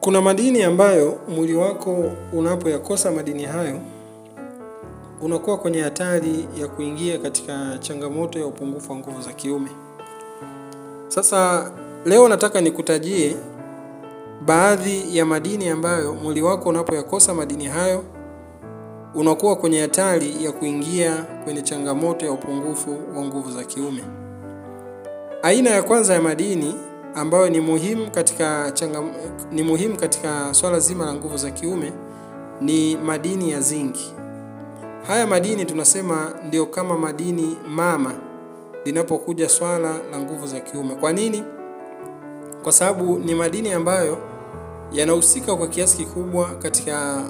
Kuna madini ambayo mwili wako unapoyakosa madini hayo unakuwa kwenye hatari ya kuingia katika changamoto ya upungufu wa nguvu za kiume. Sasa leo nataka nikutajie baadhi ya madini ambayo mwili wako unapoyakosa madini hayo unakuwa kwenye hatari ya kuingia kwenye changamoto ya upungufu wa nguvu za kiume. Aina ya kwanza ya madini ambayo ni muhimu katika swala zima la nguvu za kiume ni madini ya zinki. Haya madini tunasema ndio kama madini mama linapokuja swala la nguvu za kiume. Kwa nini? Kwa sababu ni madini ambayo yanahusika kwa kiasi kikubwa katika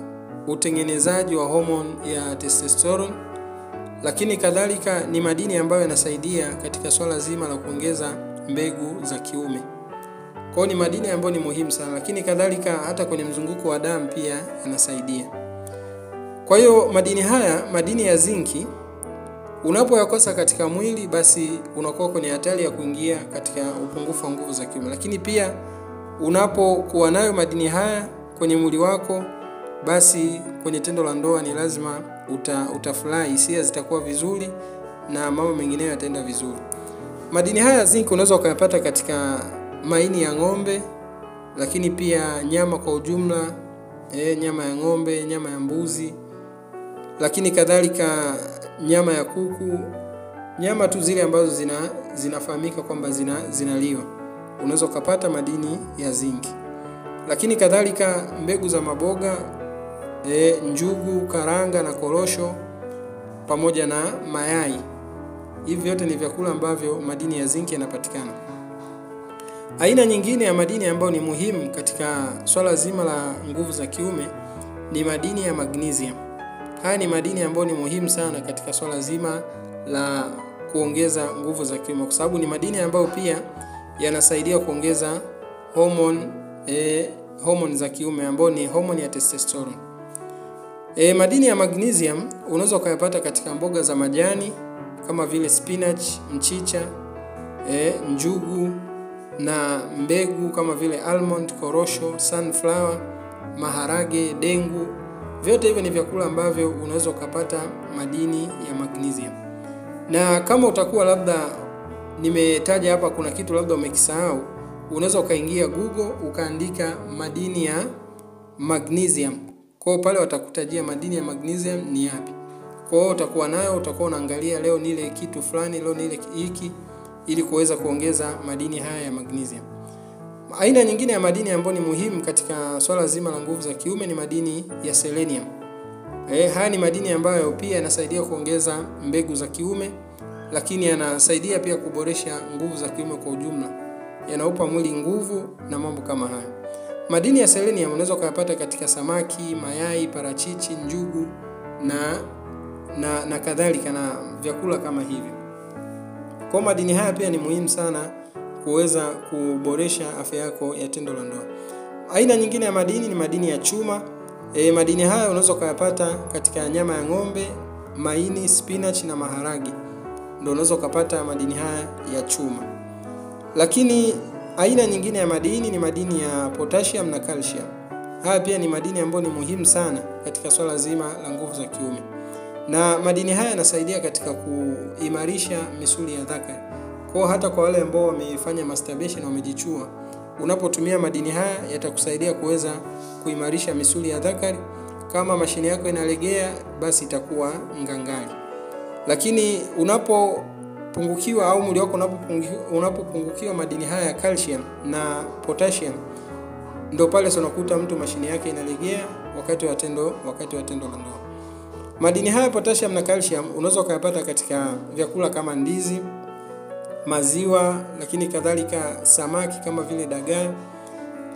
utengenezaji wa homoni ya testosterone, lakini kadhalika ni madini ambayo yanasaidia katika swala zima la kuongeza mbegu za kiume. Kwa ni madini ambayo ni muhimu sana, lakini kadhalika hata kwenye mzunguko wa damu pia yanasaidia. Kwa hiyo madini haya, madini ya zinki, unapoyakosa katika mwili basi unakuwa kwenye hatari ya kuingia katika upungufu wa nguvu za kiume. Lakini pia unapokuwa nayo madini haya kwenye mwili wako, basi kwenye tendo la ndoa ni lazima utafurahi, hisia zitakuwa vizuri na mambo mengine yataenda vizuri. Madini haya ya zinki unaweza ukayapata katika maini ya ng'ombe, lakini pia nyama kwa ujumla, nyama ya ng'ombe, nyama ya mbuzi, lakini kadhalika nyama ya kuku, nyama tu zile ambazo zinafahamika kwamba zinaliwa. Unaweza kupata madini ya zinki. Lakini kadhalika mbegu za maboga, njugu, karanga na korosho pamoja na mayai. Hivi vyote ni vyakula ambavyo madini ya zinki yanapatikana. Aina nyingine ya madini ambayo ni muhimu katika swala zima la nguvu za kiume ni madini ya magnesium. Haya ni madini ambayo ni muhimu sana katika swala zima la kuongeza nguvu za kiume, kwa sababu ni madini ambayo pia yanasaidia kuongeza homoni za kiume ambayo ni homoni ya testosterone. Madini ya magnesium unaweza kuyapata katika mboga za majani kama vile spinach, mchicha, njugu na mbegu kama vile almond, korosho, sunflower, maharage, dengu. Vyote hivyo ni vyakula ambavyo unaweza kupata madini ya magnesium. Na kama utakuwa labda nimetaja hapa kuna kitu labda umekisahau, unaweza ukaingia Google ukaandika madini ya magnesium. Kwa pale watakutajia madini ya magnesium ni yapi. Kwa hiyo utakuwa nayo, utakuwa unaangalia leo nile kitu fulani, leo nile hiki, ili kuweza kuongeza madini haya ya magnesium. Aina nyingine ya madini ambayo ni muhimu katika swala zima la nguvu za kiume ni madini ya selenium. Haya ni madini ambayo pia yanasaidia kuongeza mbegu za kiume, lakini yanasaidia pia kuboresha nguvu za kiume kwa ujumla. Yanaupa mwili nguvu na mambo kama haya. Madini ya selenium unaweza kuyapata katika samaki, mayai, parachichi, njugu na kadhalika na vyakula kama hivyo. Kwa madini haya pia ni muhimu sana kuweza kuboresha afya yako ya tendo la ndoa. Aina nyingine ya madini ni madini ya chuma. Madini haya unaweza kuyapata katika nyama ya ng'ombe, maini, spinach na maharage. Ndio unaweza kupata madini haya ya chuma. Lakini aina nyingine ya madini ni madini ya potassium na calcium. Haya pia ni madini ambayo ni muhimu sana katika swala zima la nguvu za kiume. Na madini haya yanasaidia katika kuimarisha misuli ya dhakari. Kwa hata kwa wale ambao wamefanya masturbation na wamejichua, unapotumia madini haya yatakusaidia kuweza kuimarisha misuli ya dhakari. Kama mashine yako inalegea basi itakuwa ngangari. Lakini unapopungukiwa au mwili wako unapopungukiwa madini haya ya calcium na potassium, ndio pale unakuta mtu mashine yake inalegea wakati wa tendo la ndoa. Madini haya potassium na calcium unaweza kuyapata katika vyakula kama ndizi, maziwa, lakini kadhalika samaki kama vile dagaa.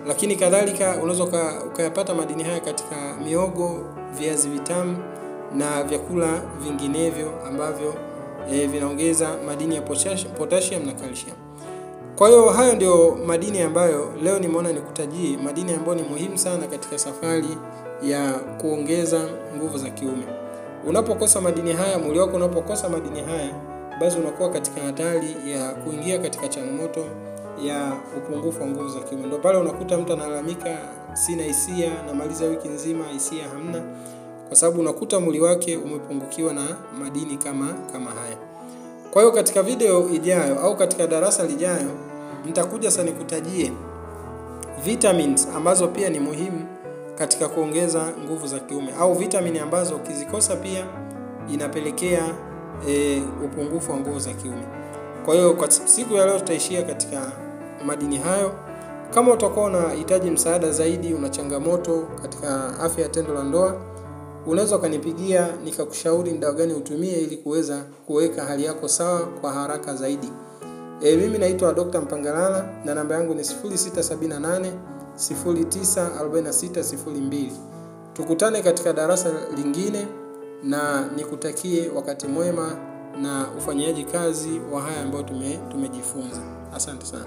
Lakini kadhalika unaweza ukayapata madini haya katika miogo, viazi vitamu na vyakula vinginevyo ambavyo vinaongeza madini ya potassium na calcium. Kwa hiyo hayo ndio madini ambayo leo nimeona nikutajie, madini ambayo ni muhimu sana katika safari ya kuongeza nguvu za kiume. Unapokosa madini haya, mwili wako unapokosa madini haya, basi unakuwa katika hatari ya kuingia katika changamoto ya upungufu wa nguvu za kiume. Ndio pale unakuta mtu analalamika, sina hisia, namaliza wiki nzima hisia hamna, kwa sababu unakuta mwili wake umepungukiwa na madini kama haya. Kwa hiyo katika video ijayo au katika darasa lijayo nitakuja sasa nikutajie vitamins ambazo pia ni muhimu katika kuongeza nguvu za kiume, au vitamini ambazo ukizikosa pia inapelekea upungufu wa nguvu za kiume. Kwa hiyo kwa siku ya leo tutaishia katika madini hayo. Kama utakuwa unahitaji msaada zaidi, una changamoto katika afya ya tendo la ndoa, unaweza ukanipigia nikakushauri ni dawa gani utumie ili kuweza kuweka hali yako sawa kwa haraka zaidi. Mimi naitwa Dr. Mpangalala na namba yangu ni 0678 094602. Tukutane katika darasa lingine na nikutakie wakati mwema na ufanyaji kazi wa haya ambayo tumejifunza. Asante sana.